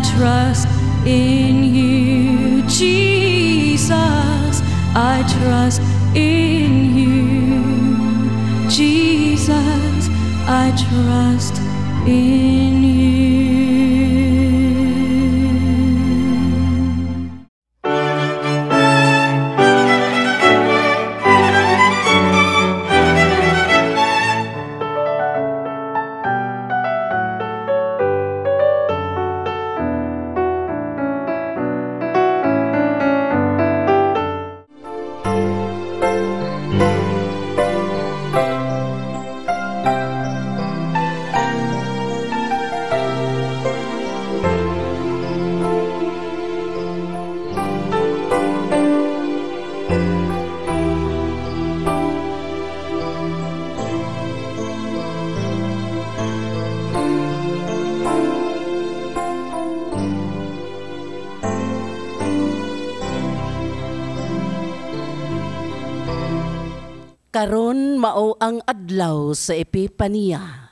trust in you, Jesus. I trust in you, Jesus. I trust in you. Karon mao ang adlaw sa Epipania.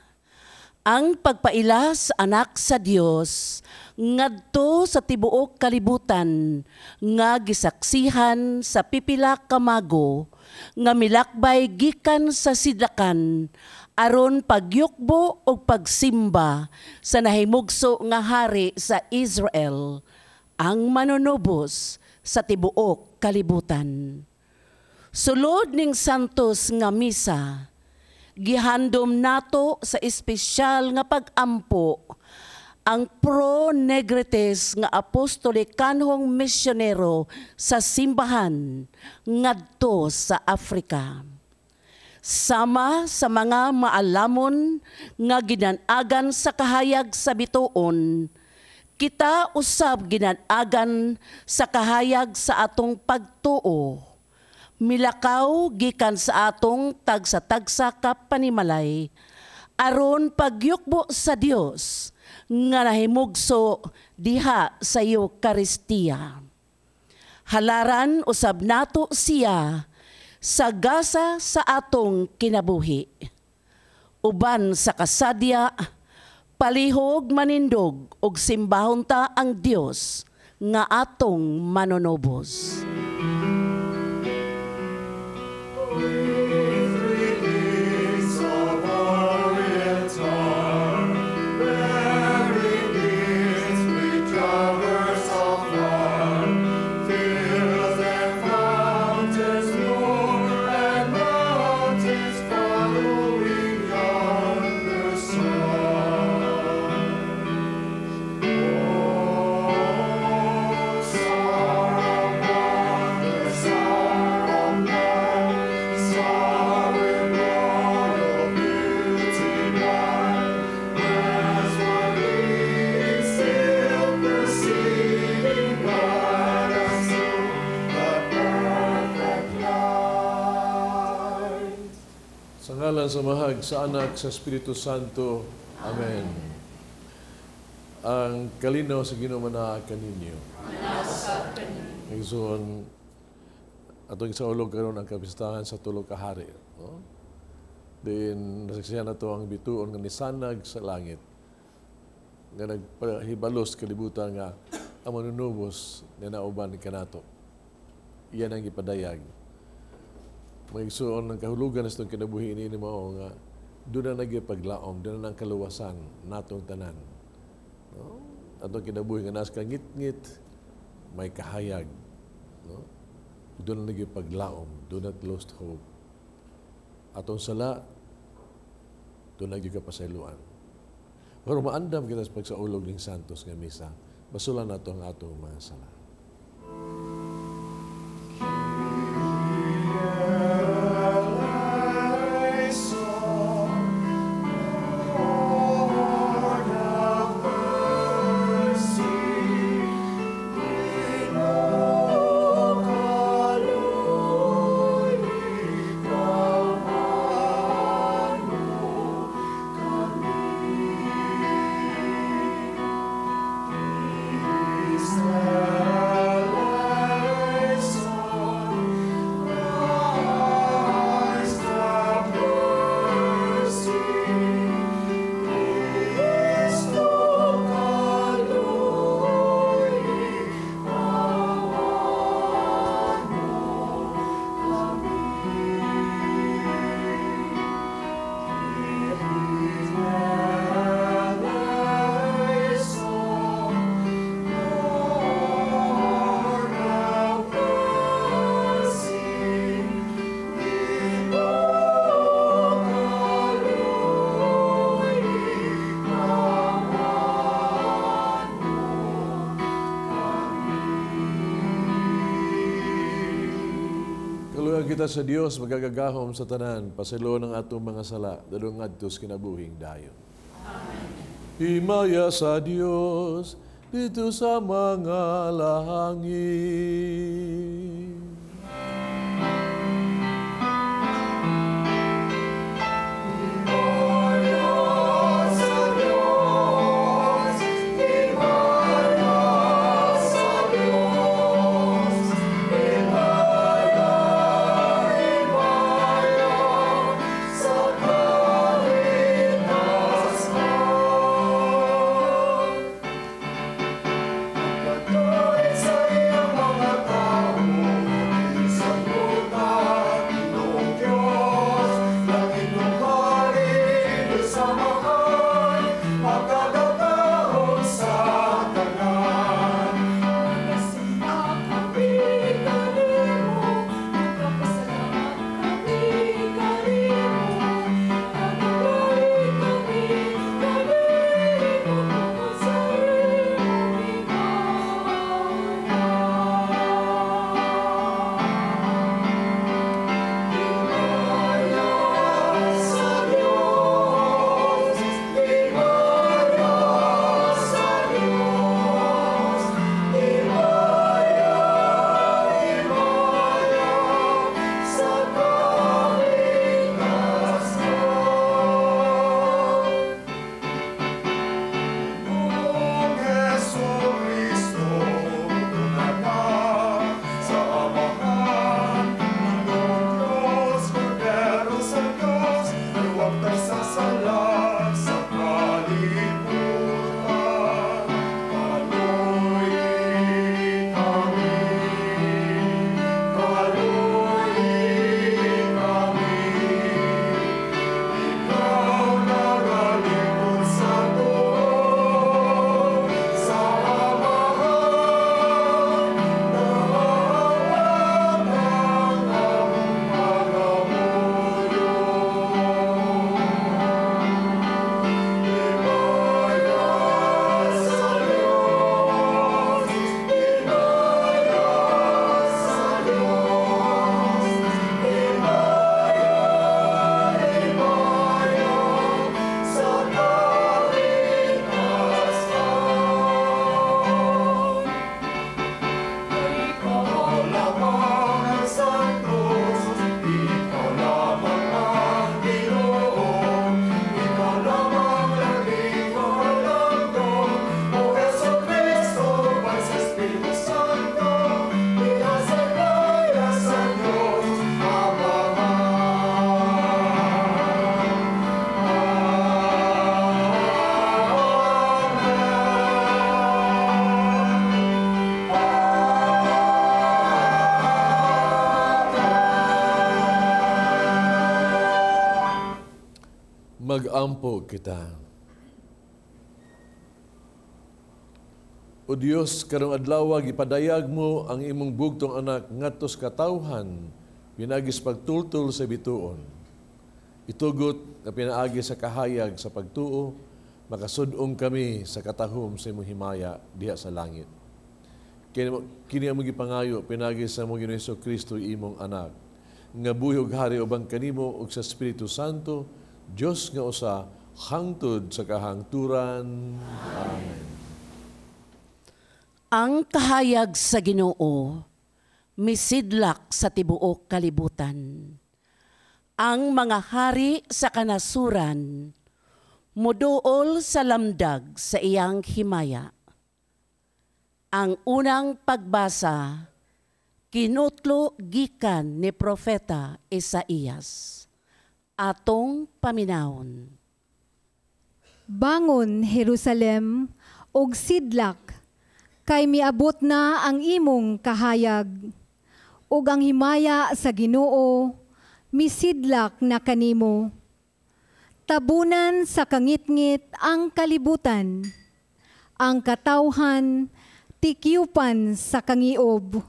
Ang pagpaila sa anak sa Dios ngadto sa tibuok kalibutan nga gisaksihan sa pipila ka mago nga milakbay gikan sa sidlakan aron pagyukbo og pagsimba sa nahimugso nga hari sa Israel, ang manunubos sa tibuok kalibutan. Sulod ning santos nga misa, gihandom nato sa espesyal nga pag-ampo ang Pro Negrites nga apostolikanhong misyonero sa simbahan ngadto sa Africa. Sama sa mga maalamon nga ginanagan sa kahayag sa bituon, kita usab ginanagan sa kahayag sa atong pagtuo. Milakaw gikan sa atong tagsa-tagsa ka panimalay aron pagyukbo sa Dios nga nahimugso diha sa Eucharistia. Halaran usab nato siya sa gasa sa atong kinabuhi. Uban sa kasadya, palihog manindog og simbahon ta ang Dios nga atong manunubos. Sumahag sa Anak, sa Espiritu Santo. Amen. Ang kalinaw sa Ginoo manaakan ninyo. Ngayon, atong isaulog karon ang kapistahan sa tulo ka hari. No? Then, nasaksihan na ito ang bituon nga nisanag sa langit. Nga nagpahibalos kalibutan nga ang manunubos na nauban kanato. Iyan ang ipadayag. Magsuon ng kahulugan sa itong kinabuhi ini mo nga doon na nagipaglaom, doon na ang kaluwasan natong tanan. No? Atong kinabuhi nga nas ngit-ngit, may kahayag. No? Doon na nagipaglaom, do not lost hope. Atong sala, doon nagipasayloan. Pero maandam kita sa pagsaulog ng Santos nga misa, basulan nato ang atong mga sala. Israel. kita sa Dios magagagahom sa tanan, pasilo ng atong mga sala, dalong adtos kinabuhing dayon. Himaya sa Dios dito sa mga langit. Mag-ampo kita. O Dios, karong adlaw gipadayag mo ang imong bugtong anak ngadto sa katawhan, pinagis pagtultol sa bituon. Itugot nga pinaagi sa kahayag sa pagtuo, makasud-ong kami sa katahom sa imong himaya diha sa langit. Kini among gipangayo pinagi sa among Ginoong Jesucristo imong anak, nga buhi ug hari ubang kanimo ug sa Espiritu Santo, Diyos nga usa hangtod sa kahangturan. Amen. Ang kahayag sa Ginoo misidlak sa tibuok kalibutan. Ang mga hari sa kanasuran muduol sa lamdag sa iyang himaya. Ang unang pagbasa kinutlo gikan ni Propeta Isaías. Atong paminawon. Bangon, Jerusalem, og sidlak, kay miabot na ang imong kahayag, ug ang himaya sa Ginoo misidlak na kanimo. Tabunan sa kangitngit ang kalibutan, ang katawhan tikyupan sa kangiob,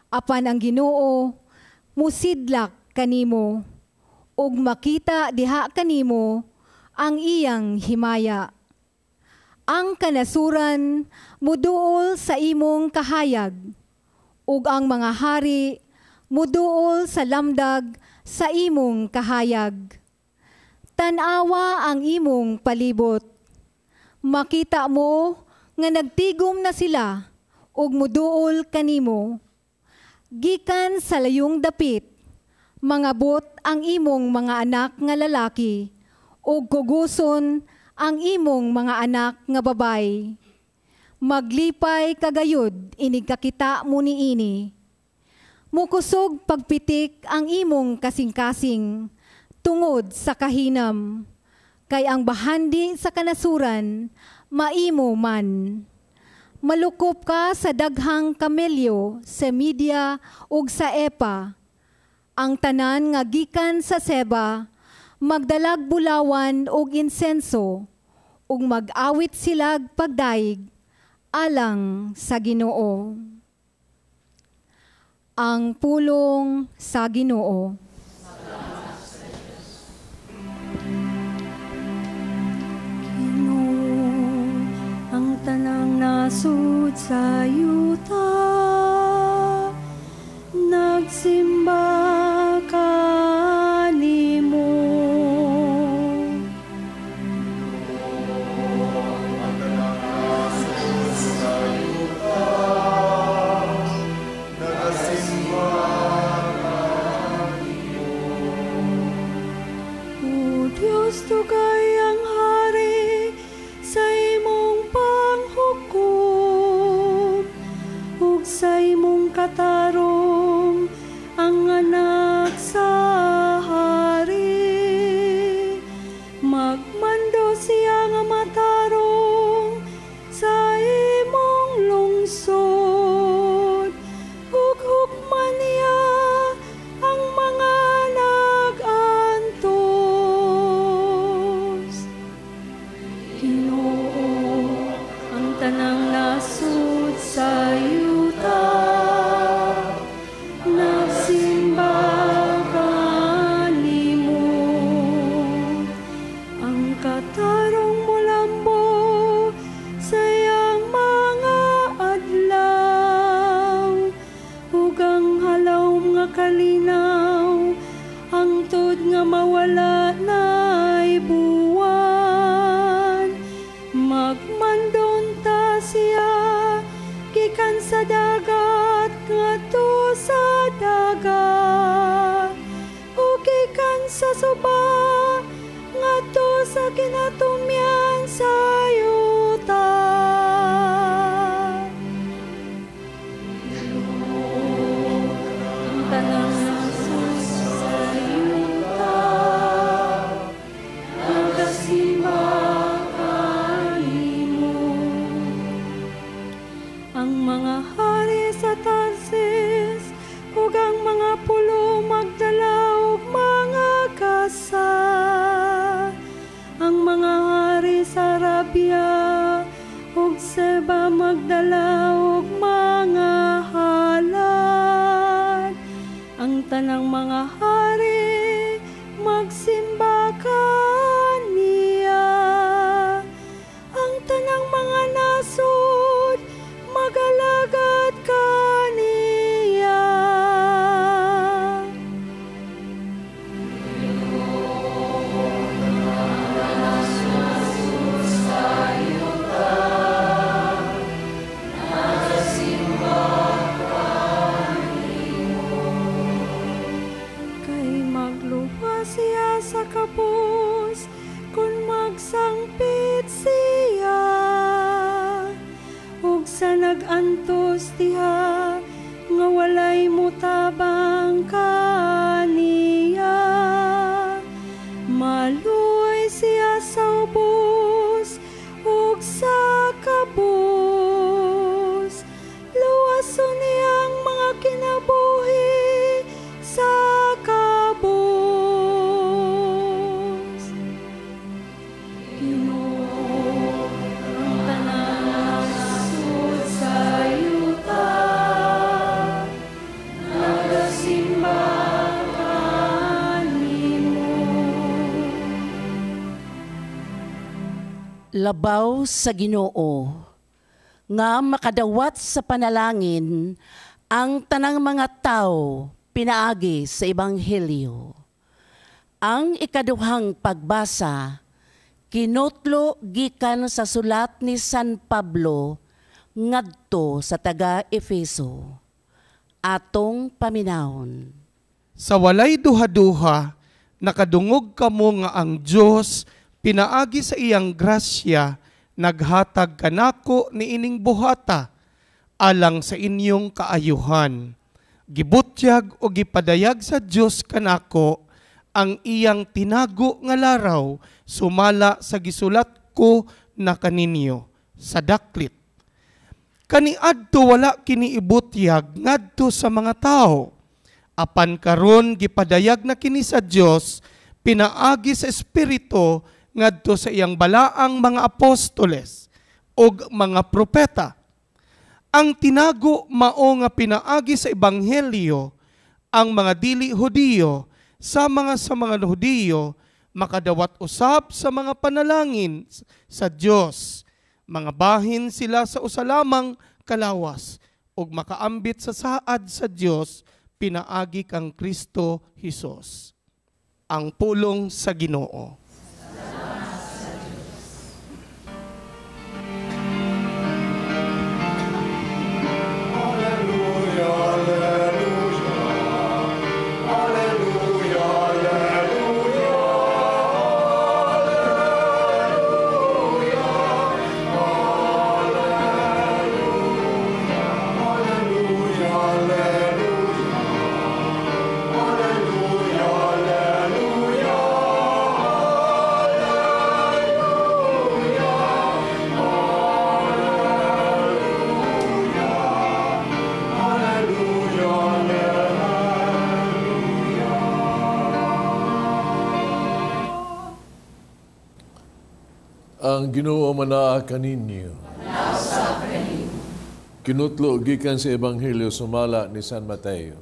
apan ang Ginoo musidlak kanimo. Ug makita diha kanimo ang iyang himaya. Ang kanasuran muduol sa imong kahayag, ug ang mga hari muduol sa lamdag sa imong kahayag. Tanawa ang imong palibot. Makita mo nga nagtigom na sila ug muduol kanimo. Gikan sa layong dapit, mangabot ang imong mga anak nga lalaki ug kuguson ang imong mga anak nga babay. Maglipay kagayod inig kakita mo niini. Mukusog pagpitik ang imong kasing-kasing tungod sa kahinam, kay ang bahandi sa kanasuran maimo man. Malukop ka sa daghang kamelyo, sa Media ug sa Epa. Ang tanan nga gikan sa Seba, magdalag bulawan ug insenso, ug mag-awit silag pagdaig alang sa Ginoo. Ang pulong sa Ginoo. Ang tanang nasud sa yuta, nagsimba kanimo. O Diyos, tugay ang hari sa imong panghukom, ug sa imong katarong ang anak sa hari. Magmando siya nga matarong sa imong lungsod, ug hukman niya ang mga nag-antos. Ginoo, ang tanang nasud sa yuta, nagsimba kanimo. Ang katarong mo lambo sa iyang mga adlaw, ug ang halaw nga kalinaw, hangtod nga mawala na'y buwan. Magmandon ta siya gikan sa dagat ngadto sa dagat, ug gikan sa suba ngadto sa kinatumyan sa yuta. Ang tanang nasud sa yuta, nagasimba kanimo. Ang mga hari sa Tarsis ug ang mga pulo magdala og mga kasa. Ang mga hari sa Arabia ug Seba magdala og mga halad. Ang tanang mga hari magsimba kaniya. Ang tanang mga nasud magalagad kaniya. Kay magluwas siya sa kapos kung magsangpit siya, ug sa nag-antos diha nga walay mutabang kaniya. Maluoy siya sa ubos ug sa kabos, luwason niyang mga kinabuhi sa kabos. Ginoo, ang tanang nasud sa yuta, nagasimba kanimo. Labaw sa Ginoo, nga makadawat sa panalangin ang tanang mga tao pinaagi sa Ebanghelyo. Ang ikaduhang pagbasa, kinutlo gikan sa sulat ni San Pablo ngadto sa taga-Efeso. Atong paminawon. Sa walay duha-duha, nakadungog kamo nga ang Diyos pinaagi sa iyang grasya, naghatag kanako ni ining buhata, alang sa inyong kaayuhan. Gibutyag o gipadayag sa Diyos kanako ang iyang tinago nga laraw, sumala sa gisulat ko na kaninyo sa daklit. Kaniadto wala kini ibutyag ngadto sa mga tao. Apan karon gipadayag na kini sa Dios pinaagi sa espiritu ngadto sa iyang balaang mga apostoles ug mga propeta. Ang tinago mao nga pinaagi sa ebanghelyo ang mga dili Hudiyo sa mga Hudiyo makadawat usab sa mga panalangin sa Dios. Mga bahin sila sa usa lamang kalawas ug makaambit sa saad sa Dios pinaagi kang Kristo Hesus. Ang pulong sa Ginoo. Ang Ginoo manaa kaninyo. Kinutlo gikan sa Ebanghelyo sumala ni San Mateo.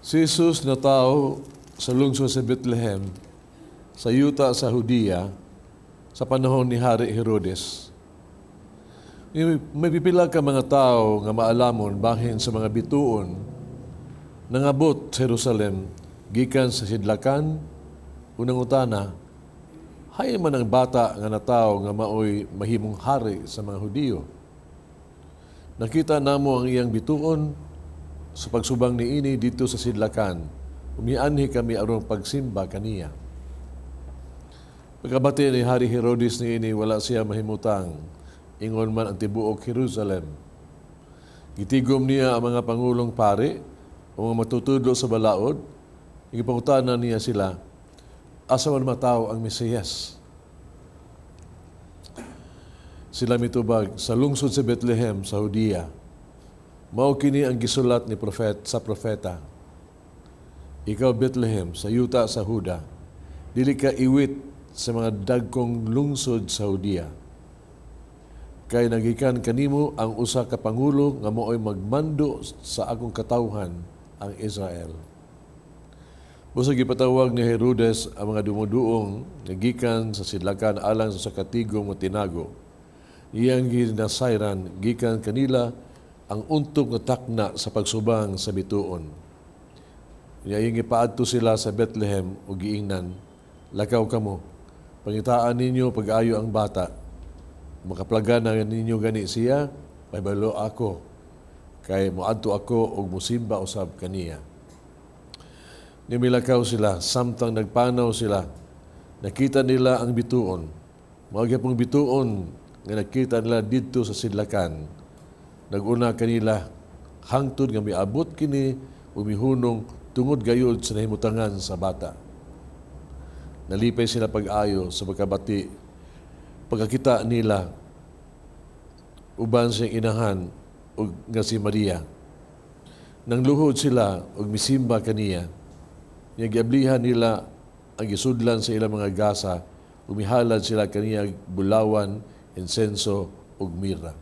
Si Jesus na tao sa lungsod sa Bethlehem, sa yuta sa Hudiya, sa panahon ni Hari Herodes. May pipila ka mga tao nga maalamon bahin sa mga bituon nangabot sa Jerusalem gikan sa sidlakan. Unang utana, hay man ang bata nga natao nga maoy mahimong hari sa mga Hudiyo. Nakita namo ang iyang bituon sa pagsubang niini dito sa sidlakan. Umianhi kami aron pagsimba kaniya. Pagkabati ni Hari Herodes niini, wala siya mahimutang. Ingon man ang tibuok Jerusalem. Gitigom niya ang mga pangulong pari o mga matutudlo sa balaod. Igipangutanan niya sila, asa man matao ang Mesiyas. Sila mitubag sa lungsod sa Bethlehem sa Hudiya. Mao kini ang gisulat ni sa propeta. Ikaw Bethlehem sa yuta sa Huda, dili ka iwit sa mga dagkong lungsod sa Hudiya. Kay nagikan kanimo ang usa ka pangulo nga mo'y magmando sa akong katawhan, ang Israel. Busa gipatawag ni Herodes ang mga dumuduong nagikan sa sidlakan alang sa katigong mo tinago. Iyang ginasayran gikan kanila ang untog nga takna sa pagsubang sa bituon. Iyang ipaadto sila sa Bethlehem ug giingnan, lakaw kamo, pangitaan ninyo pag-ayo ang bata. Makaplagan na ninyo gani siya, pahibalo ako, kay moadto ako ug musimba usab kaniya. Nimilakaw sila, samtang nagpanaw sila, nakita nila ang bituon. Mga bituon nga nakita nila dito sa sidlakan. Naguna kanila, hangtod nga miabot kini, umihunong tungod gayod sa nahimutangan sa bata. Nalipay sila pag-ayo sa pagkabati. Pagkakita nila, uban siyang inahan ug nga si Maria. Nang luhod sila ug misimba kaniya, giablihan nila ang gisudlan sa ilang mga gasa, umihalad sila kaniya bulawan, insenso ug mirra.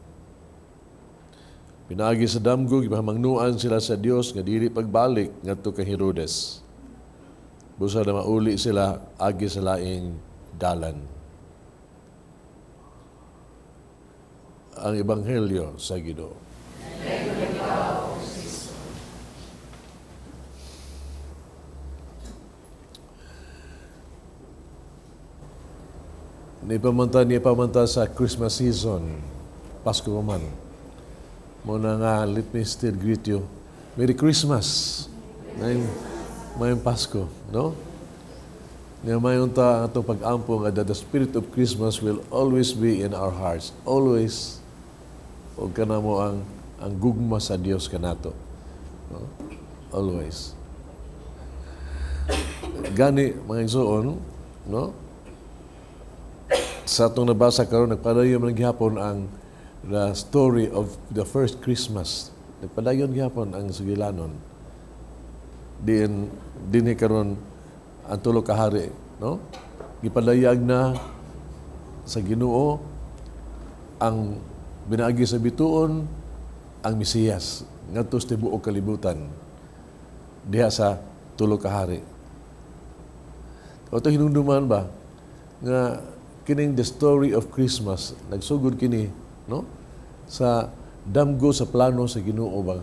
Pinaagi sa damgo, gipamangnuan sila sa Dios nga dili pagbalik ngadto kay Herodes. Busa na mauli sila agi sa laing dalan. Ang Ebanghelyo sa Ginoo. Nipamanta sa Christmas season, Pasko man. Muna nga, let me still greet you. Merry Christmas. Mayong Pasko, no? Nga mayon ta atong pag-ampo nga the spirit of Christmas will always be in our hearts. Always. O kana mo ang gugma sa Dios kanato. No? Always. Gani mga igsoon, no? Sa atong nabasa karon nagpadayon man gihapon ang the story of the first Christmas. Nagpadayon gihapon ang sugilanon. Dinhi karon ang tulo ka hari, no? Gipadayag na sa Ginoo ang binaagi sa bituon ang Mesiyas ngadto sa tibuok kalibutan diha sa tulo ka hari. Kato hinumduman ba nga kining the story of Christmas nagsugod kini, no? Sa damgo sa plano sa Ginoo ba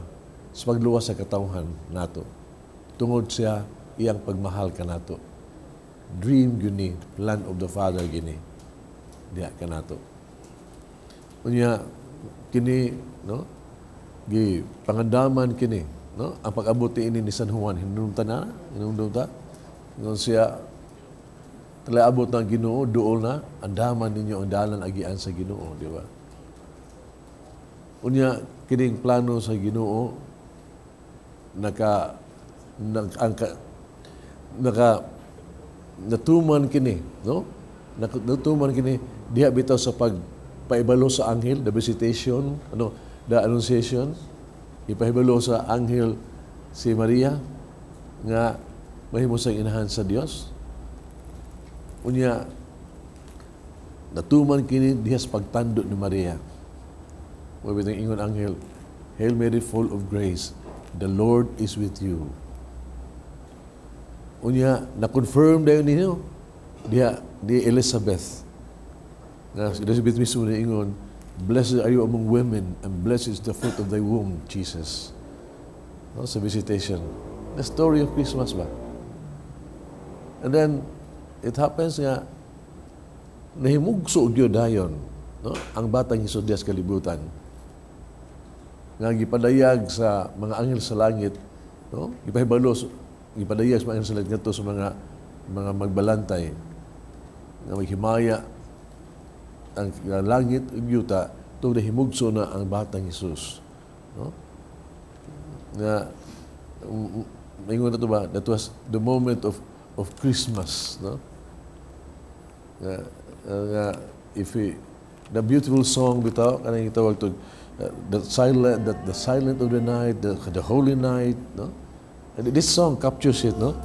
sa pagluwas sa katawhan nato. Tungod siya iyang pagmahal kanato. Dream gini, plan of the Father gini. Diya kanato. Unya kini, no? Gi pangandaman kini, no? Ang pag-abuti ini ni San Juan hinumta na, hinumta. Ngon siya abot ng Ginoo, duol na, andaman ninyo ang dalan agian sa Ginoo, di ba? Unya kining plano sa Ginoo natuman kini, no? Natuman kini diha bitaw sa pagpaibalo sa anghel, the visitation, the annunciation, ipahibalo sa anghel si Maria nga mahimo sa inahan sa Dios. Unya natuman kini diha sa pagtando ni Maria. Wa bitang ingon anghel, Hail Mary, full of grace, the Lord is with you. Unya, na-confirm dayon ninyo di Elizabeth. Elizabeth mismo na ingon, Blessed are you among women, and blessed is the fruit of thy womb, Jesus. No, sa visitation. The story of Christmas ba? And then, it happens nga, nahimugso Diyo dayon, no? Ang batang Hesus diya sa kalibutan. Nga gipadayag sa mga anghel sa langit, no? Ipadayag sa mga anghel sa langit ngadto sa mga magbalantay nga maghimaya ang langit ug yuta tungod himugso na ang batang Hesus, no? Nga ingon na to ba, that was the moment of Christmas, no? The beautiful song bitaw kanang gitawag to the silent of the night, the holy night, no? And this song captures it, no?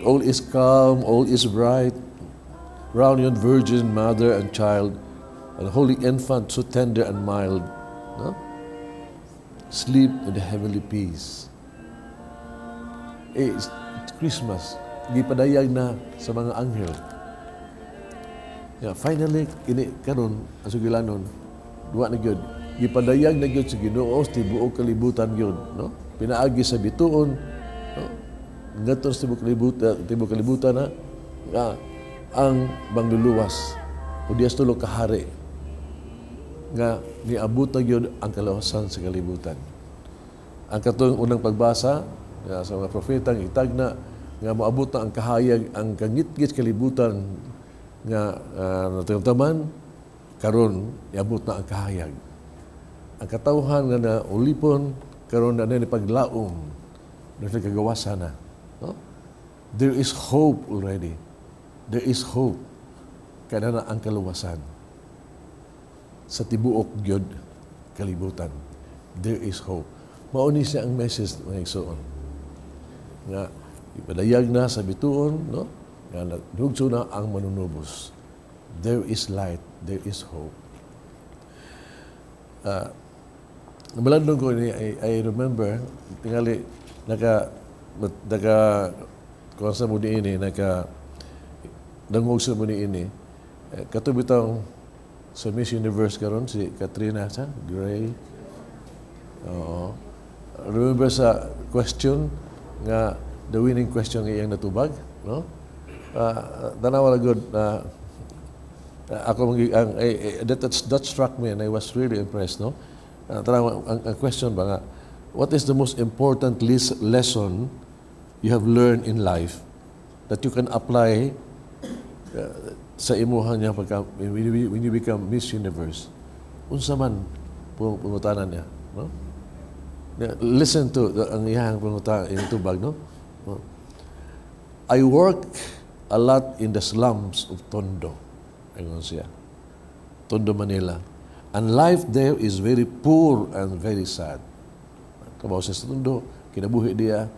All is calm, all is bright, round yon virgin mother and child, and holy infant so tender and mild, no? Sleep in the heavenly peace. It's Christmas, gipadayag na sa mga anghel. Yeah, finally, ini karon ang sugilanon, duwa na gyud. Gipadayag na gyud sa Ginoo sa tibuok kalibutan gyud, no? Pinaagi sa bituon, no? Ngadto sa tibuok kalibutan na ang mangluluwas o dias tulo ka hari nga niabot na gyud ang kalawasan sa kalibutan. Ang katong unang pagbasa sa mga propeta itag na nga moabot na ang kahayag, ang kangit-ngit kalibutan nga natamtaman karon niabot na ang kahayag. Ang katawhan nga na ulipon karon na ni paglaom na kagawasan na, no? There is hope already. There is hope kada na ang kaluwasan sa tibuok gyud kalibutan. There is hope. Mauni siya ang message mga igsoon nga ipadayag na sa bituon, no? Nga nahugso na ang manunubos. There is light, there is hope. Malandong ko ni, I remember, tingali, kuha sa mo ni ini, dangog sa mo ni ini, katubitang sa Miss Universe karon si Katrina Gray. Oo. Remember sa question, nga the winning question nga iyang natubag, no? Tanawa na good na That struck me and I was really impressed, no? Ang question ba nga, what is the most important lesson you have learned in life that you can apply sa imuhan niya when you become Miss Universe? Unsa man pangutanan niya, no? Listen to ang iyang pangutanan, yung tubag, no? I work a lot in the slums of Tondo. Ayun siya. Tondo, Manila. And life there is very poor and very sad. Kabaw sa Tondo, kinabuhi diya,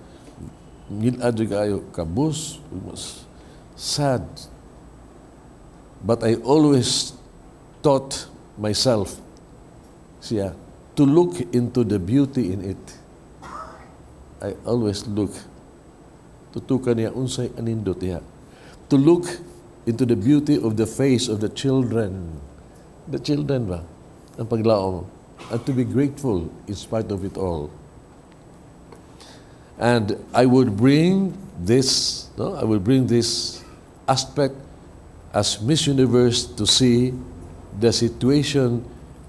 ngilad kayo, kabus, sad. But I always taught myself siya to look into the beauty in it. I always look. Tutukan niya unsay anindot niya. To look into the beauty of the face of the children. The children ba? Ang paglaom. And to be grateful in spite of it all. And I would bring this, no? I would bring this aspect as Miss Universe to see the situation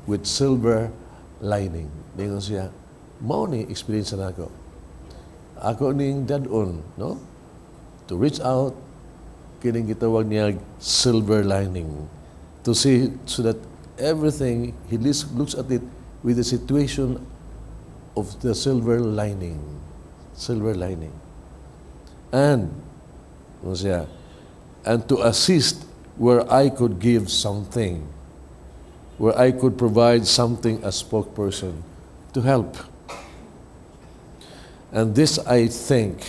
with silver lining. Dingon siya, mao ni experience na ako. Ako ning dadon, no? To reach out, kining gitawag niya silver lining. To see so that everything, he looks at it with the situation of the silver lining. Silver lining. And, and to assist where I could give something, where I could provide something as spokesperson to help. And this, I think,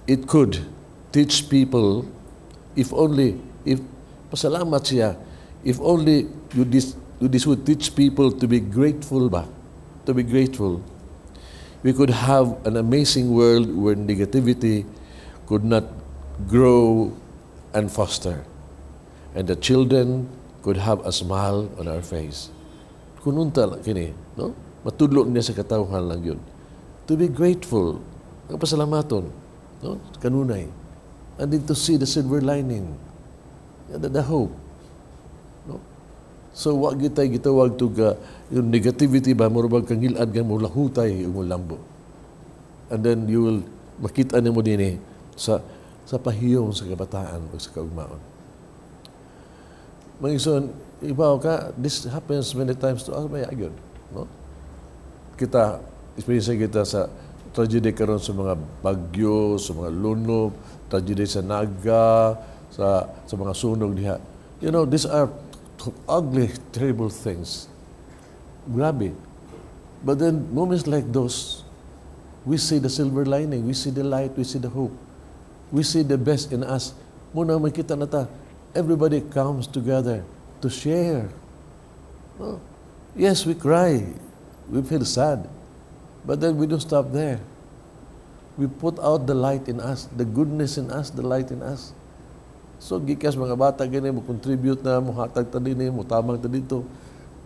it could teach people, if pasalamat siya, if only this would teach people to be grateful ba? To be grateful. We could have an amazing world where negativity could not grow and foster. And the children could have a smile on our face. Kununta kini, no? Matudlo niya sa katawhan lang yun. To be grateful, ang pasalamaton, no? Kanunay. And then to see the silver lining, the hope. No? So, wag gitawag to yung negativity ba, murabag kang gilad kang mulahutay yung lambo. And then you will makita niyo mo din sa pahiyong sa kabataan o sa kaugmaon. Mga ibaw ka, this happens many times to us, may agyon. No? Kita, experience kita sa tragedy karon sa mga bagyo, sa mga lunob, tragedy sa Naga, sa mga sunog diha. You know, these are ugly, terrible things. Grabe. But then, moments like those, we see the silver lining, we see the light, we see the hope. We see the best in us. Muna makita na ta, everybody comes together to share. No? Yes, we cry. We feel sad. But then we don't stop there. We put out the light in us, the goodness in us, the light in us. So, gikas mga bata gani, mo contribute na, mo hatag ta din, mo tamang ta dito.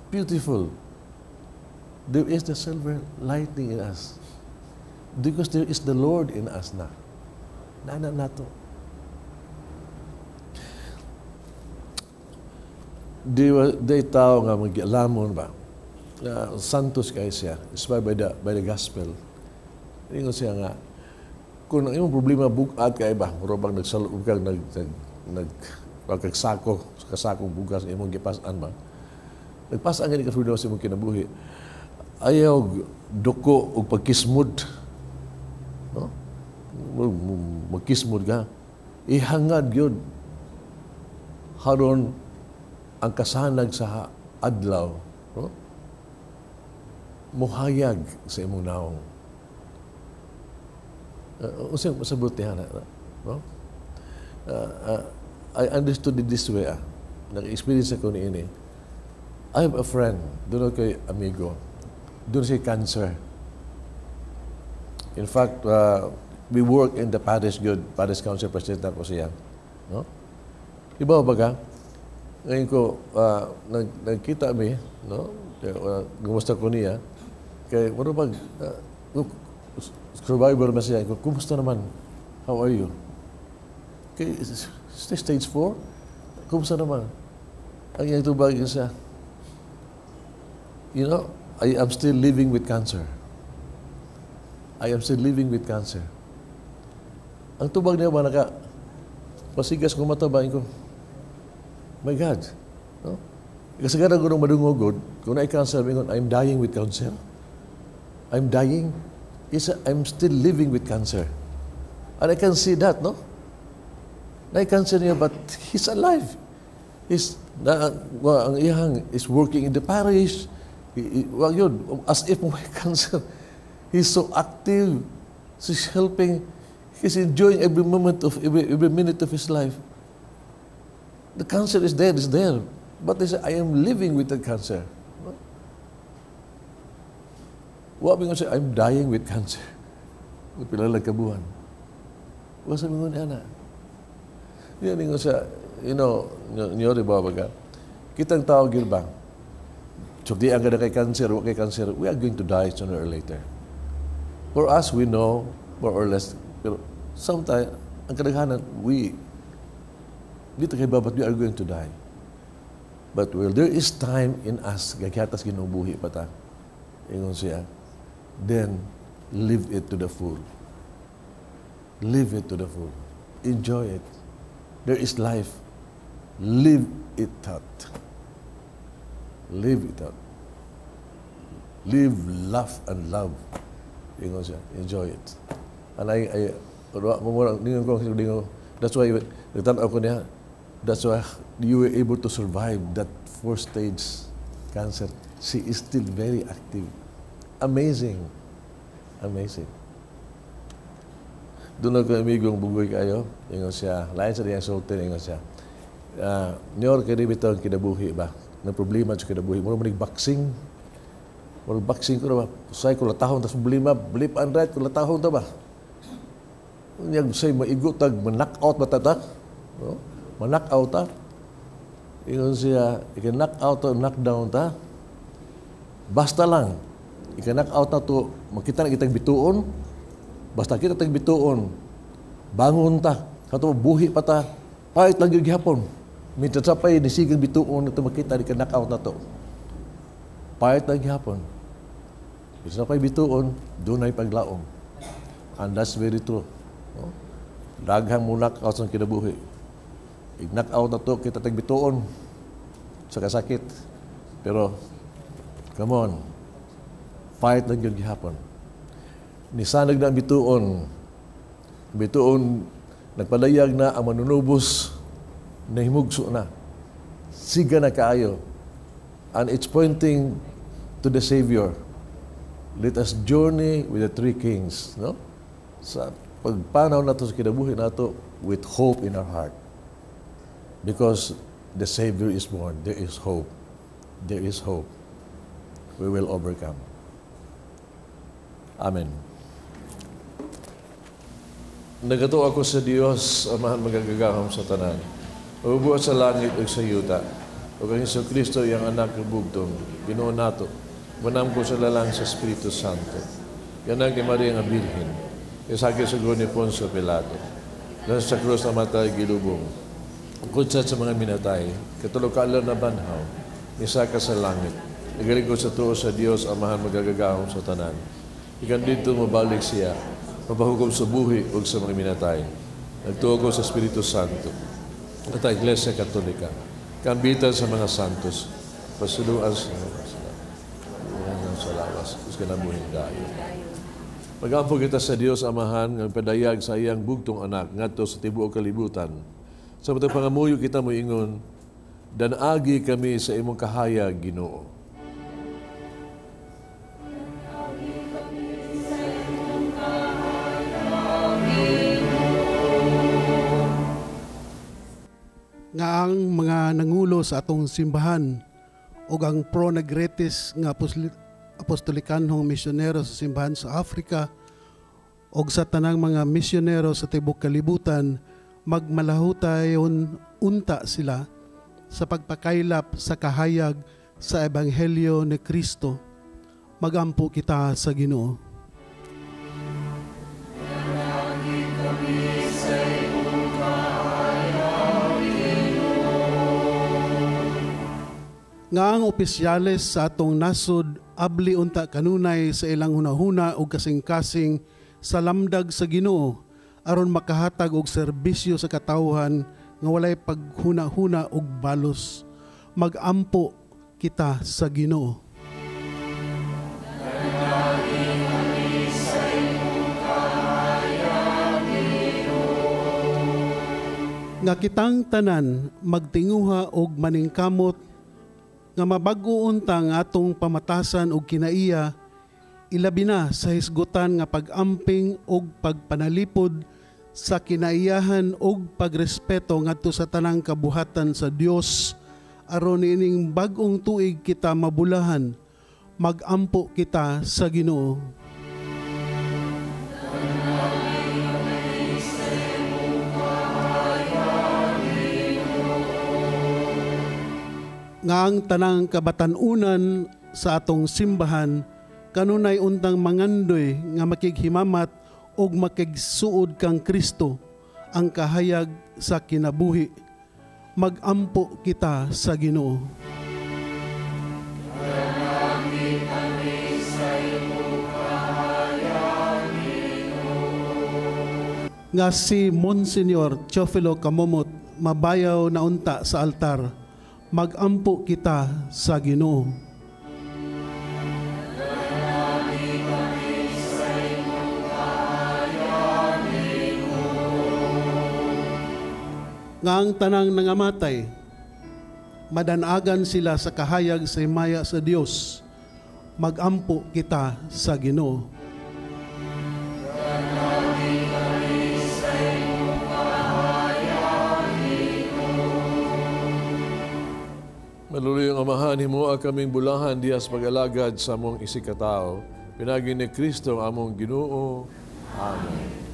Beautiful. There is the silver lighting in us. Because there is the Lord in us na. Nana nato. Di tao nga mag-alamon ba? Santos kayo siya, inspired by the gospel. Ingon siya nga, kung ang imong problema bugat kayo ba, marobang nagsalubog kang kasakong bugas imong gipasan ba? Nagpasan nga ni ka-freedom sa imong kinabuhi. Ayaw duko o pagkismod. No? Magkismod ka. Ihangad yun. Haron ang kasanag sa adlaw. No? Muhayag sa imong naong. Usang masabot niya na. No? I understood it this way. Nag-experience ako ni ini. I have a friend, doon kay amigo. Doon siya cancer. In fact, we work in the parish council president ako siya. No? Iba ba ka? Ngayon ko, nagkita kami, no? Gumusta ko niya. Kaya, ano ba, survivor na siya. Kumusta naman? How are you? Okay, stage 4. Kumusta naman? Ang iyang tubag siya, you know, I am still living with cancer. I am still living with cancer. Ang tubag niya ba pasigas ko matabain ko. My God. No? Kasi kada ko nung madungogod, kung na-cancer, I'm dying with cancer. I'm dying. Yes, I'm still living with cancer. And I can see that, no? Na-cancer niya, but he's alive. Ang iyang is working in the parish. Well, yun, as if may cancer. He's so active. He's helping. He's enjoying every moment of, every minute of his life. The cancer is there, it's there. But they say, I am living with the cancer. What we say, I'm dying with cancer. Pilalang kabuhan. What sabi mo niya na? Yan nga siya, niyo rin ba baga? Kitang tao girbang. So di ang ganda kay cancer, kay cancer, we are going to die sooner or later. For us, we know, more or less, pero sometimes, ang kadaghanan, dito kay babat, we are going to die. But well, there is time in us, gagyatas ginubuhi pa ta. Ingon siya, then live it to the full. Live it to the full. Enjoy it. There is life. Live it out. Live it out. Live, laugh, and love. Ingon siya, enjoy it. And that's why, nagtanaw ko niya, that's why you were able to survive that 4-stage cancer. She is still very active. Amazing. Amazing. Doon ako amigong bugoy kayo, ingon siya, lain sa diyang sultan, ingon siya, Nyor, kaya dito ang kinabuhi ba? Ng problema sa kinabuhi. Muna manig-boxing. Manig-boxing ko na ba? Usay ko latahon, tas problema, blip and right, ko latahon ta ba? Yang say, maigot tag, ma-knock-out ba ta? No? Ma-knock-out ta? Ingon siya, ika-knock-out ta, knock-down ta? Basta lang, ika-knock-out na to, makita na kitang bituon, basta kita tag bituon, bangon ta, kato buhi pa ta, pahit lang yung gihapon. Minsan sa pa'y nisigang bituon na ito makita, di ka knock-out na to. Pahit lang gihapon. Minsan sa pa'y bituon, doon ay paglaom. And that's very true. No? Daghang mo knock-out sa kinabuhi. I-knock-out na to, kita tag bituon, sa kasakit. Pero, come on, pahit lang yung gihapon. Nisanag na ang bituon. Bituon, nagpadayag na ang manunubos na himugso na. Siga na kaayo. And it's pointing to the Savior. Let us journey with the three kings. No? Sa pagpanaw na ito sa kinabuhi na ito with hope in our heart. Because the Savior is born. There is hope. There is hope. We will overcome. Amen. Nagato ako sa Dios, Amahan magagagahom sa tanan. Ubuot sa langit ug sa yuta. Ug ang Hesus Kristo yang anak ng bugtong, Ginoo nato. Manam ko sa lalang sa Espiritu Santo. Yanang kay Maria nga Birhen. Isagi sa ni Poncio Pilato. Nasa sa krus na matay gilubong. Kutsat sa mga minatay, katulog kaalam na banhaw, nisaka sa langit. Igaling ko sa tuo sa Dios, Amahan magagagahom sa tanan. Ikan dito mabalik siya, mapahukom sa buhi o sa mga minatay. Nagtuo ko sa Espiritu Santo at ang Iglesia Katolika. Kambitan sa mga santos, pasuluan sa mga salawas, sa kinabuhin dayo. Magampo kita sa Dios, Amahan, ng padayag sa iyang bugtong anak, ngadto sa tibuok kalibutan. Sa matang pangamuyo kita mo ingon, danagi kami sa imong kahayag, Ginoo. Nga ang mga nangulo sa atong simbahan o ang pro-negretis nga apostolikanhong misyonero sa simbahan sa Africa o sa tanang mga misyonero sa tibok kalibutan, magmalahotayon unta sila sa pagpakaylap sa kahayag sa Ebanghelyo ni Kristo. Magampo kita sa Ginoo. Dalangin kami sa iyong kahayag. nga ang opisyales sa atong nasod abli unta kanunay sa ilang hunahuna o kasing-kasing sa lamdag sa Ginoo aron makahatag og serbisyo sa katawhan nga walay paghuna-huna og balos. Magampo kita sa Ginoo. Nga kitang tanan magtinguha og maningkamot nga mabago unta nga atong pamatasan og kinaiya, ilabi na sa hisgutan nga pag-amping og pagpanalipod sa kinaiyahan og pagrespeto ngadto sa tanang kabuhatan sa Dios aron ining bag-ong tuig kita mabulahan. Magampo kita sa Ginoo. Nga ang tanang kabatanunan sa atong simbahan kanunay untang mangandoy nga makighimamat og makigsuod kang Kristo ang kahayag sa kinabuhi. Magampo kita sa Ginoo. Nga si Monsignor Teofilo Camomot mabayaw na unta sa altar. Magampo kita sa Ginoo. Nga ang tanang nangamatay, madanagan sila sa kahayag sa himaya sa Dios. Magampo kita sa Ginoo. Maluluyong Amahan, himuha kaming bulahan diyas pag-alagad sa among isikatao. Pinagi ni Kristo among Ginoo. Amen.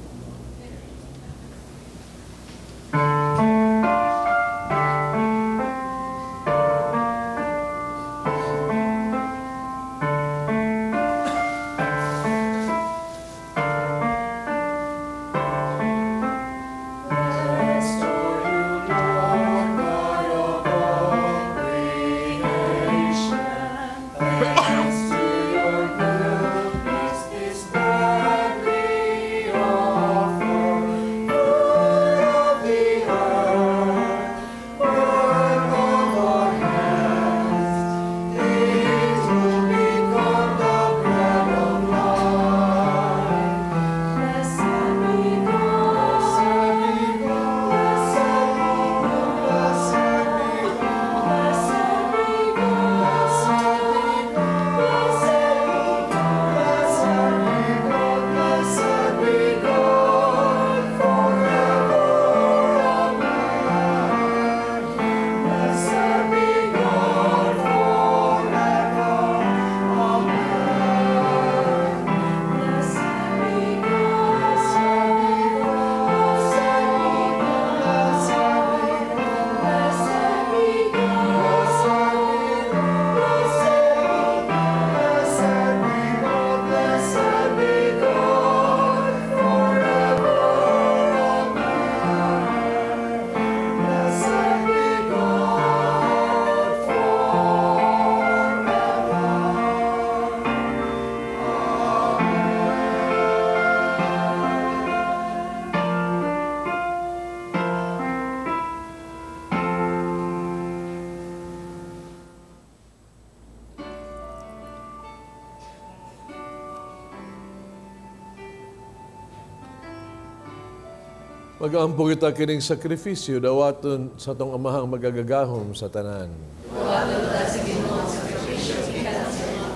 Magampo kita kining sakrifisyo dawaton sa tong amahang magagagahom sa tanan. Dawaton ta sa Ginoo ang sakrifisyo gikan sa imong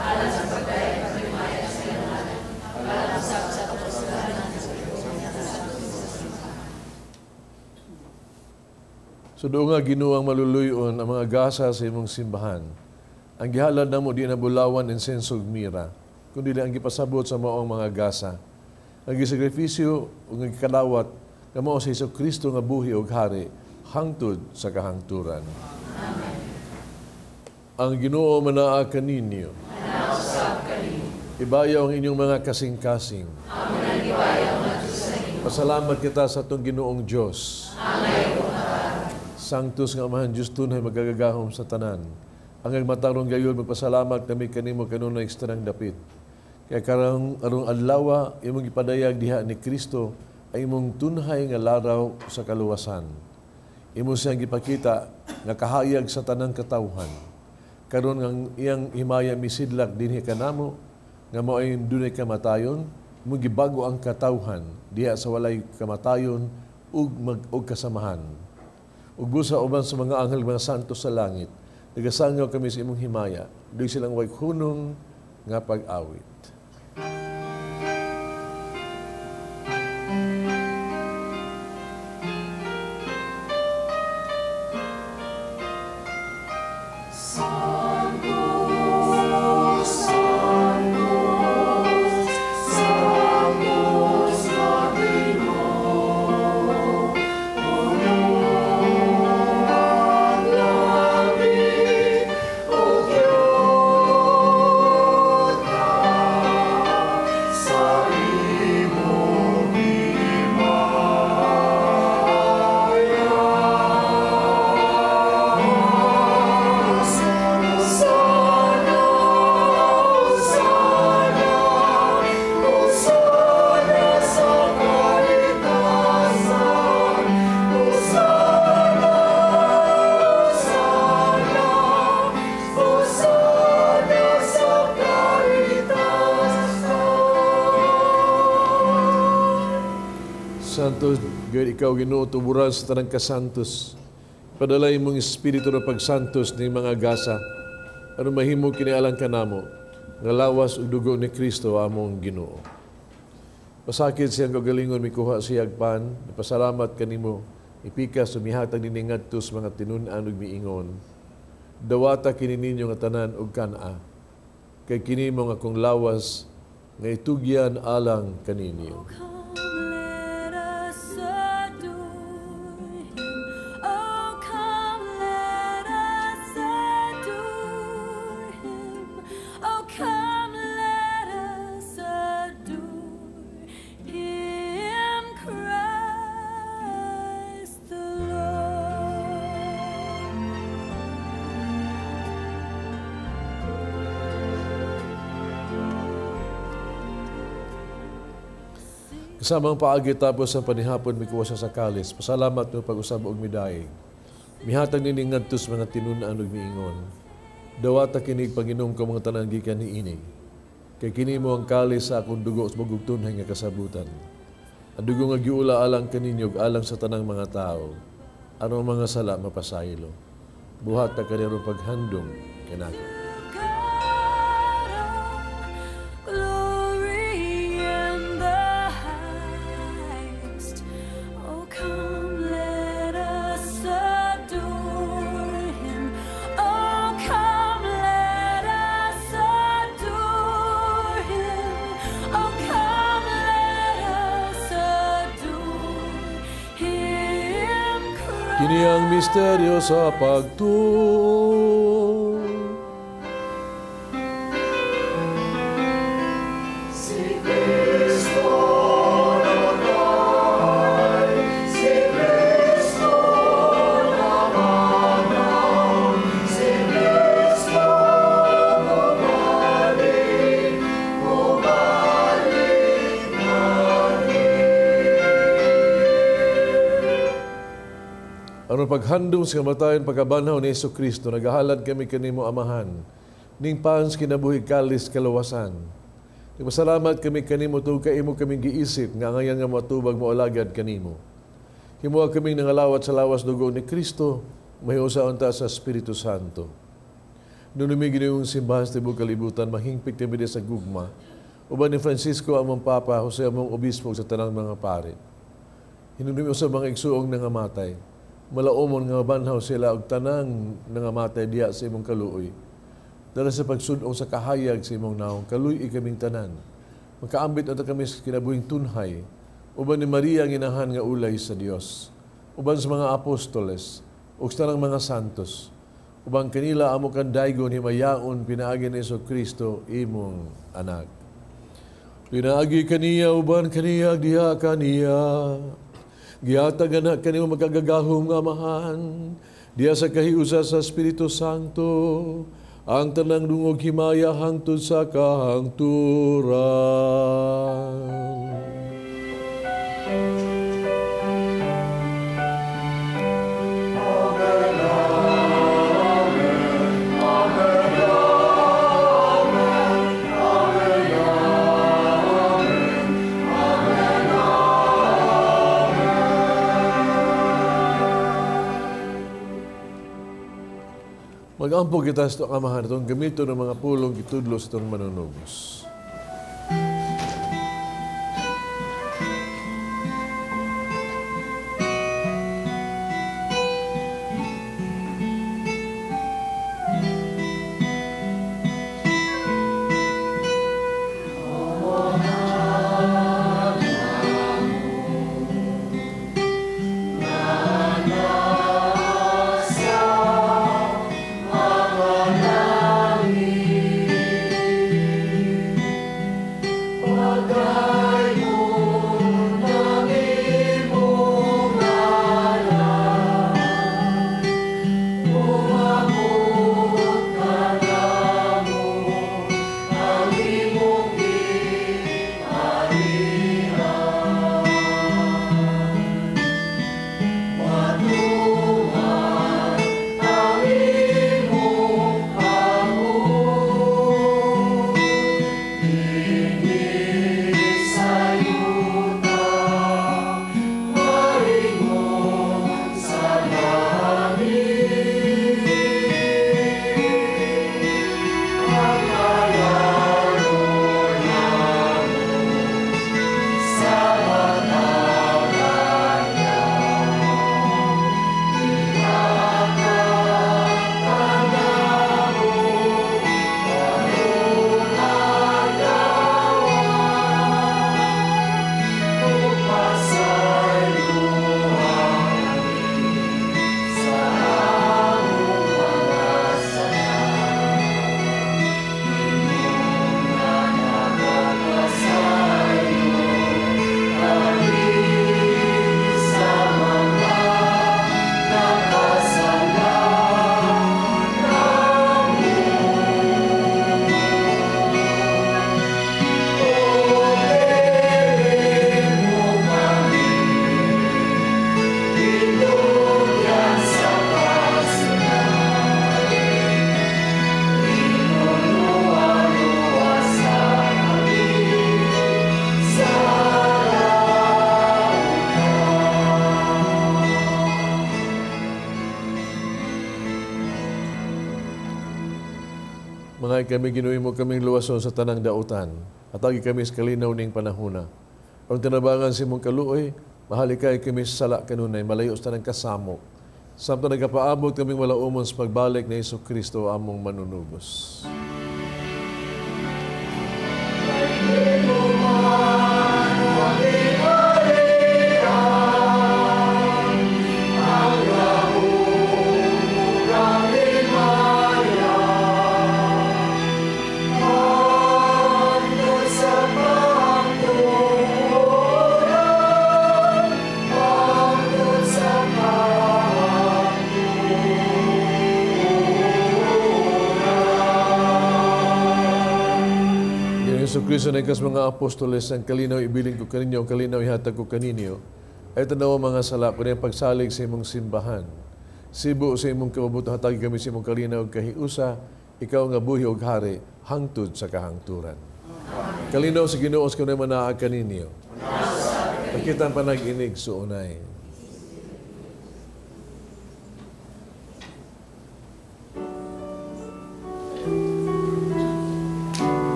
alang sa pagdayeg paglimaya sa lahat. Alang sa kasalanan sa Sudo nga Ginoo ang maluluyon ang mga gasa sa imong simbahan. Ang gihalad namo di na bulawan insensog mira, kundi ang gipasabot sa maong mga gasa. Ang gisakripisyo ug ang kalawat nga mao sa Kristo nga buhi ug hari hangtod sa kahangturan. Amen. Ang Ginoo manaa kaninyo. Manausab kaninyo. Ibayaw ang inyong mga kasing-kasing. Amen ang ibayaw nga sa inyo. Pasalamat kita sa atong Ginoong Dios. Amen. Sanctus nga Amahan Diyos tunay magagagahom sa tanan. Ang matarong gayon magpasalamat kami kanimo kanunay ekstrang dapit. Kaya karang arong adlaw imong ipadayag diha ni Kristo ay imong tunhay nga laraw sa kaluwasan. Imo siyang gipakita nga kahayag sa tanang katawhan. Karon nga iyang himaya misidlak dinhi kanamo nga mao ay dunay kamatayon, mo gibago ang katawhan diha sa walay kamatayon ug kasamahan. Ug busa uban sa mga anghel mga santos sa langit, nagasangaw kami sa imong himaya, doy silang way hunong nga pag-awit. Santos, gayud ikaw Ginoo tuburan sa tanang kasantos. Padalay mong espiritu ng pagsantos ni mga gasa. Ano mahimo kinialang kanamo, nga lawas ug dugo ni Kristo among Ginoo. Pasakit siyang kagalingon mikuha siyag pan, napasalamat kanimo, ipikas sumihatag nini ngadto sa mga tinun-an ug miingon. Dawata kini ninyo nga tanan ug kana. Kay kini mo nga kung lawas nga itugyan alang kaninyo. Kasamang paagi tapos ang panihapon mikuha sa kalis. Pasalamat mo pag-usab og midaig. Mihatag nini ngadto sa mga tinun-an ug miingon. Dawata kinig Panginoon ko mga tanan gikan niini. Kay kini mo ang kalis sa akong dugo sa magugtunhay nga kasabutan. Ang dugo nga giula alang kaninyo ug alang sa tanang mga tao. Aron mga sala mapasaylo. Buhat ta kaniro paghandom kanako. Kini ang misteryo sa pagtuo. Si Kristo namatay, si Kristo namatay, si Kristo bumalik, bumalik Aron paghandom sa kamatayon pagkabanhaw ni Hesus Kristo, nagahalad kami kanimo Amahan, ning paans kinabuhi kalis kalawasan. Nagpasalamat kami kanimo tug kaimo kaming giisip nga ngayon nga matubag mo alagad kanimo. Himuha kaming nangalawat sa lawas dugo ni Kristo, mahiusaon ta sa Espiritu Santo. Nunumi giniyong simbahan sa tibok kalibutan, mahingpit kami sa gugma. Uban ni Francisco among Papa, Jose among Obispo sa tanang mga pare. Hinunumi sa mga igsuong nangamatay. Malaumon nga banhaw sila og tanang nangamatay diya sa imong kaluoy. Dala sa pagsunong sa kahayag sa imong naong, kaluy kaming tanan. Magkaambit ata kami sa kinabuhing tunhay, uban ni Maria ang inahan nga ulay sa Dios, uban sa mga apostoles, ug sa tanang mga santos, uban kanila amo kan daygon himayaon pinaagi ni Kristo imong anak. Pinaagi kaniya uban kaniya diha kaniya. Gihatag anak kanimo magkagagahom nga amahan. Diya sa kahiusa sa Espiritu Santo, ang tanang dungog himaya hangtod sa kahangturan. Mag-ampo kita sa kamahan itong gamito ng mga pulong itudlos itong manunubos. Mga kami ginuwi mo kaming luwason sa tanang dautan, at agi kami sa kalinaw ning panahuna. Ang tinabangan si mong kaluoy, mahalikay kami sa sala kanunay, malayo sa tanang kasamok. Samto nagkapaabot kaming malaumon sa pagbalik na Hesus Kristo among manunubos. Hesus Kristo na ikas mga apostoles, ang kalinaw ibiling ko kaninyo, ang kalinaw ihatag ko kaninyo, ay tanaw mga sala ko na pagsalig sa imong simbahan. Sibo sa imong kababuto, hatagi kami sa imong kalinaw kahiusa, ikaw nga buhi og hari, hangtod sa kahangturan. Kalinaw sa Ginoos ko na manaag kaninyo. Pakitan pa nag-inig suunay.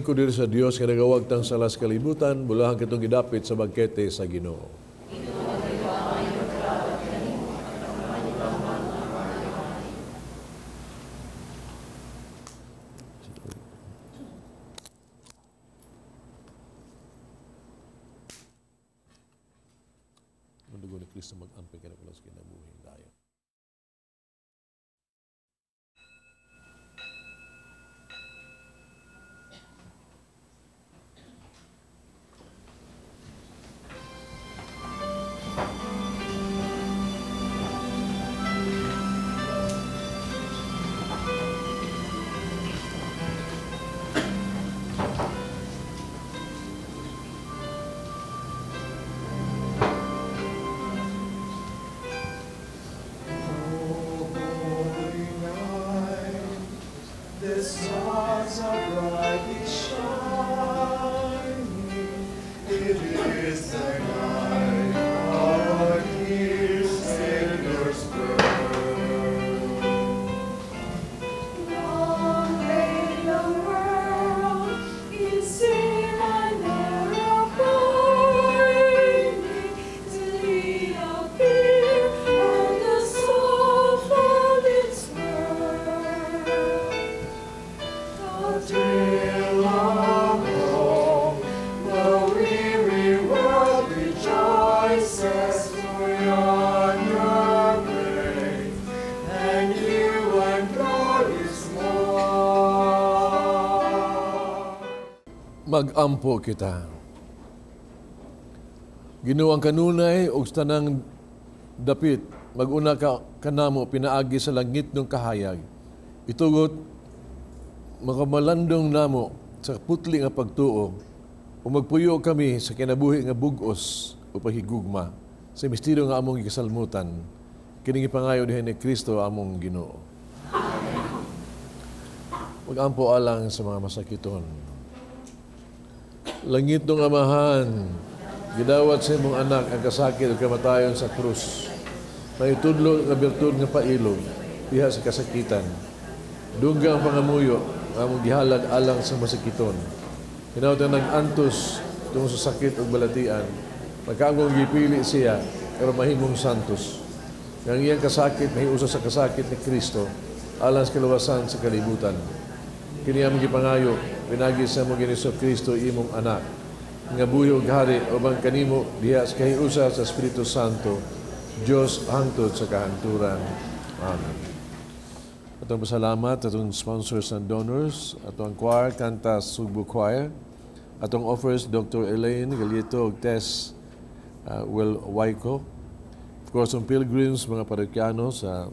ko diri sa Dios nga nagawag tang salas kalibutan, bulahan kitong gidapit sa bangkete sa Ginoo. Ang dugo ni Kristo mag-amping ka na kulang sa kinabuhi dayon. The stars are brightly shining. It is the night our dear Savior's birth. Long lay the world in sin and error pining, till He appeared and the soul found its worth. The thrill of home, the weary world rejoices for yonder grave, and you and glory's more. Mag-ampo kita. Ginuang kanunay og tanang dapit, maguna ka kanamo pinaagi sa langit ng kahayag. Itugot makamalandong namo sa putli nga pagtuo o magpuyo kami sa kinabuhi nga bugos o paghigugma sa misteryo nga among ikasalmutan kining ipangayo diha ni Kristo among Ginoo. Mag-ampo alang sa mga masakiton. Langit ng Amahan, gidawat sa imong anak ang kasakit o kamatayon sa krus. May tudlo nga birtud nga pailog diha sa kasakitan. Dungga ang pangamuyo among gihalad alang sa masakiton. Hinawtan nag-antos tungod sa sakit ug balatian. Pagkaangong gipili siya pero mahimong santos. Ang iyang kasakit mahiusa sa kasakit ni Kristo alang sa kaluwasan sa kalibutan. Kini among gipangayo pinagi sa among Ginoong Kristo imong anak nga buhi ug hari ubang kanimo diha sa kahiusa sa Espiritu Santo Dios hangtod sa kahanturan. Amen. Atong pasalamat atong sponsors and donors, atong choir kanta Sugbo Choir, atong offers Dr. Elaine Galieto ug Tess Will Waiko. Of course, ang pilgrims, mga parokyano sa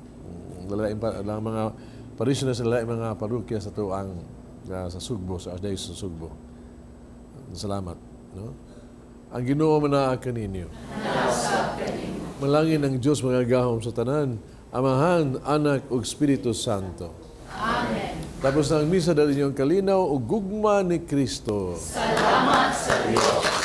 mga parishioners sa mga parokya sa tuang sa Sugbo, sa Archdiocese sa Sugbo. Salamat. No? Ang Ginoo manaa kaninyo. Malangin ang Diyos mga gahom sa tanan, Amahan, Anak ug Espiritu Santo. Amen. Tapos na ang misa dali niyong kalinaw ug gugma ni Kristo. Salamat sa Diyos.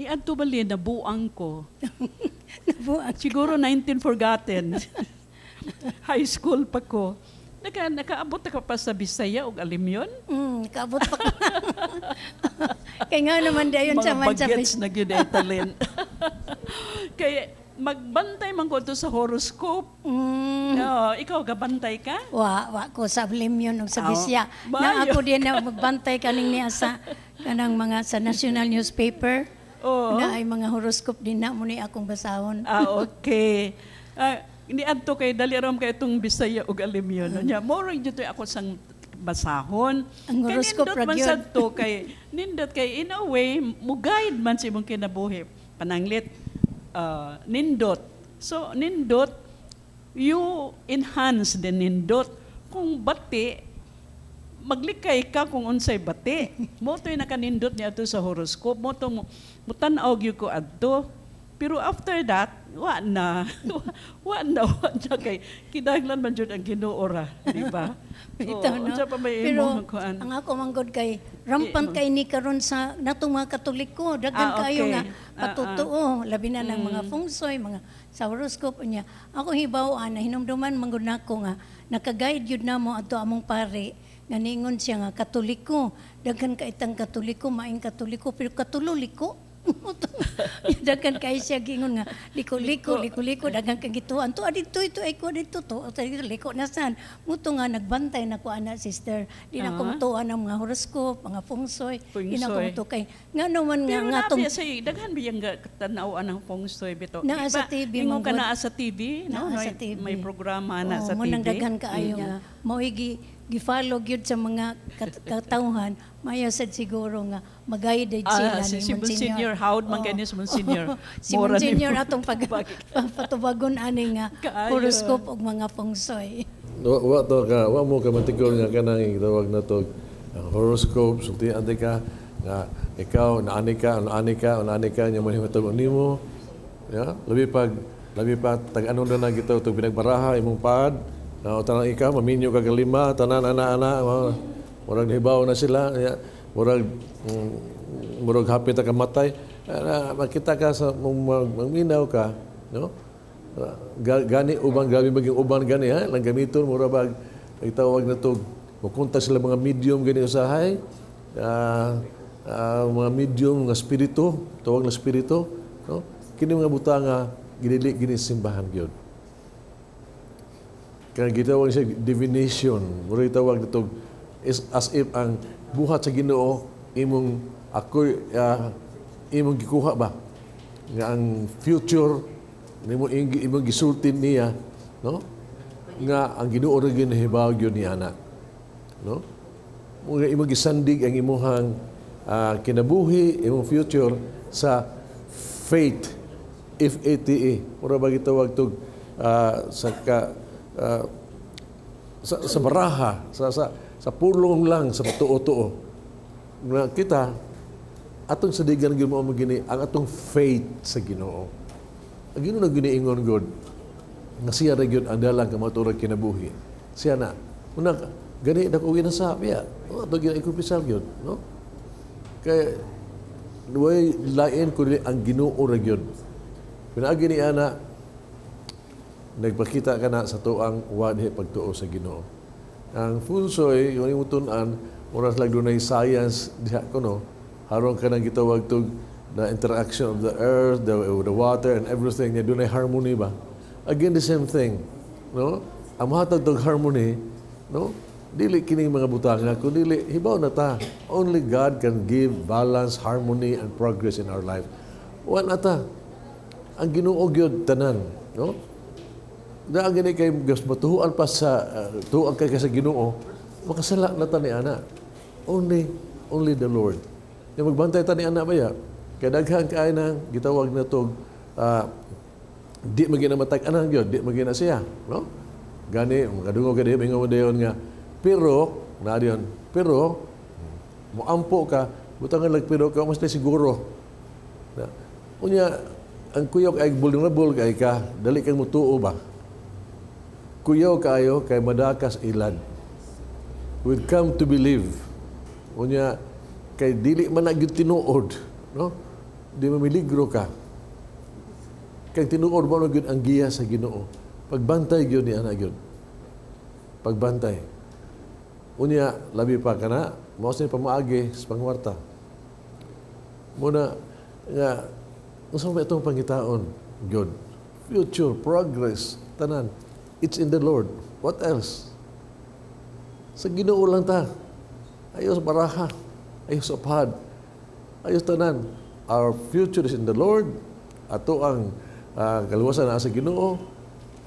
Ni Adto Bali, nabuang ko. Nabuang. Siguro 19 forgotten. High school pa ko. Nakaabot ka pa sa Bisaya o Alimyon? Kaabot pa ka. Kaya nga naman dayon sa Mga bagets na yun ay talent. Kaya magbantay man ko ito sa horoscope. Ikaw, gabantay ka? Wa ko sa Alimyon o sa Bisaya. Bayo. Na ako din na magbantay kaning niya sa kanang mga sa national newspaper. Oo. Na ay mga horoscope din na muna akong basahon. Okay. Ni adto kay dali ram kay itong Bisaya ug Alimyon. Nya more dito ako sang basahon. Ang horoscope kay nindot man ra sad to kay nindot kay in a way mo guide man sa imong kinabuhi. Pananglit nindot So, nindot, you enhance din nindot. Kung bati, maglikay ka kung unsay bati. Mo to'y nakanindot niya to sa horoscope. Mo to, mutanaw gyud ko adto. Pero after that, wa na kay kinahanglan man jud ang Ginoo ra, di ba? Ito, no? Unsa pa may Pero imong kuan? ang ako manggod kay rampant kay ni karon sa natong mga Katoliko, daghan kayo nga patutuo, labi na ng mga feng shui, mga sa horoscope niya. Ako hibawaan na hinumduman manggod nako nga naka-guide yun namo adto among pare nga ningon siya nga Katoliko, daghan ka itang Katoliko, maing Katoliko, pero katuloliko. Daghan kay siya gingon nga liko daghan kang gituan to adito ito ay ko dito to liko na san muto nga nagbantay na ko ana sister di na ko mutuan ang mga horoscope mga feng shui di na ko muto kay ngano man nga ngatong sa daghan biyang tanaw-an ang feng shui bito naa sa TV mo kana sa TV no sa TV may programa na sa TV mo nang daghan kaayo nga mao gi-follow gyud sa mga katawhan maya sad siguro nga mag-guide sila ni Monsignor Howard man kani si Monsignor si Monsignor atong patubagon ani nga horoscope og mga feng shui Wa mo ka mantikol nga kanang tawag na to horoscope sulti ante ka nga ikaw naani ka nya man himatog nimo ya labi pa tag-ano na gitaw tug pinagbaraha imong pad tanang ikaw maminyo ka kalima tanan ana-ana murag hibaw na sila murag hapit ka matay makita ka sa magminaw ka no gani ubang grabe maging uban gani ha lang gamiton mura bag itawag na to mukunta sila mga medium gani usahay mga medium nga spirito tawag na spirito no kini mga butanga gidili gini simbahan gyud kaya gitawag siya divination mura itawag dito is as if ang buhat sa Ginoo imong imong gikuha ba nga ang future imong gisultin niya no nga ang Ginoo ra gyud nahibaw gyud ni ana no mga imong gisandig ang imong kinabuhi imong future sa faith FATE mura ba gitawag tog sa baraha sa pulong lang sa patuo-tuo nga kita atong sadigan gyud mo gini ang atong faith sa Ginoo ang Ginoo na giniingon god nga siya ra gyud ang dalang kamaturag kinabuhi siya na una gani dako ginasabi ato ginaikupisal gyud no kay way lain ko ang Ginoo ra gyud pinaagi ni ana nagpakita ka na sa tuang wadhi pagtuo sa Ginoo. Ang feng shui, yung imutunan, oras lang doon ay science, diha ko no, harong ka nang gitawag to the interaction of the earth, the water, and everything, doon ay harmony ba? Again, the same thing. No? Ang mahatag tong harmony, no? Dili kining mga butanga, kung dili, hibaw na ta. Only God can give balance, harmony, and progress in our life. Wan na ta. Ang Ginoo gyud tanan, no? Daan gani kay gas matuhuan pa sa tuhuan kay sa Ginoo, makasala na ta ni ana. Only the Lord. Yung magbantay ta ni ana ba ya? Kay daghan kay nang gitawag na tog di magina matag anang gyud, di magina siya, no? Gani makadungog gani mingon dayon nga pero na diyon, pero moampo ka, butangan lag pero ka mas siguro. Unya ang kuyok ay vulnerable kay ka, dali kang mutuo ba? Kuyaw kayo kay madakas ilan. Will come to believe. Unya kay dili man na gyud tinuod, no? Di mamiligro ka. Kay tinuod mo gyud ang giya sa Ginoo. Pagbantay gyud ni ana gyud. Pagbantay. Unya labi pa kana, mao sa pamaagi sa pangwarta. Muna nga unsa ba itong pangitaon gyud? Future progress tanan. It's in the Lord. What else? Sa Ginoo lang ta. Ayos baraha. Ayos apad. Ayos tanan. Our future is in the Lord. Ato ang kaluwasan na sa Ginoo.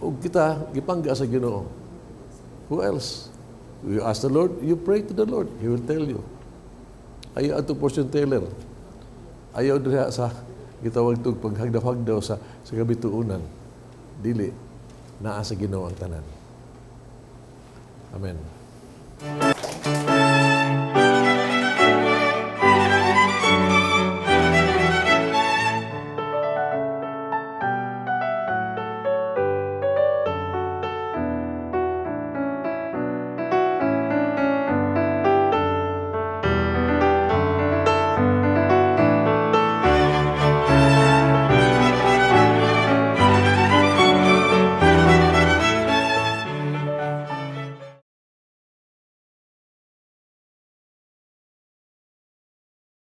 O kita, gipangga sa Ginoo. Who else? You ask the Lord, you pray to the Lord. He will tell you. Ayaw ato portion teller. Ayaw diha sa gitawag tug paghagdaw-hagdaw sa kabituunan. dili naa sa Ginoo ang tanan. Amen.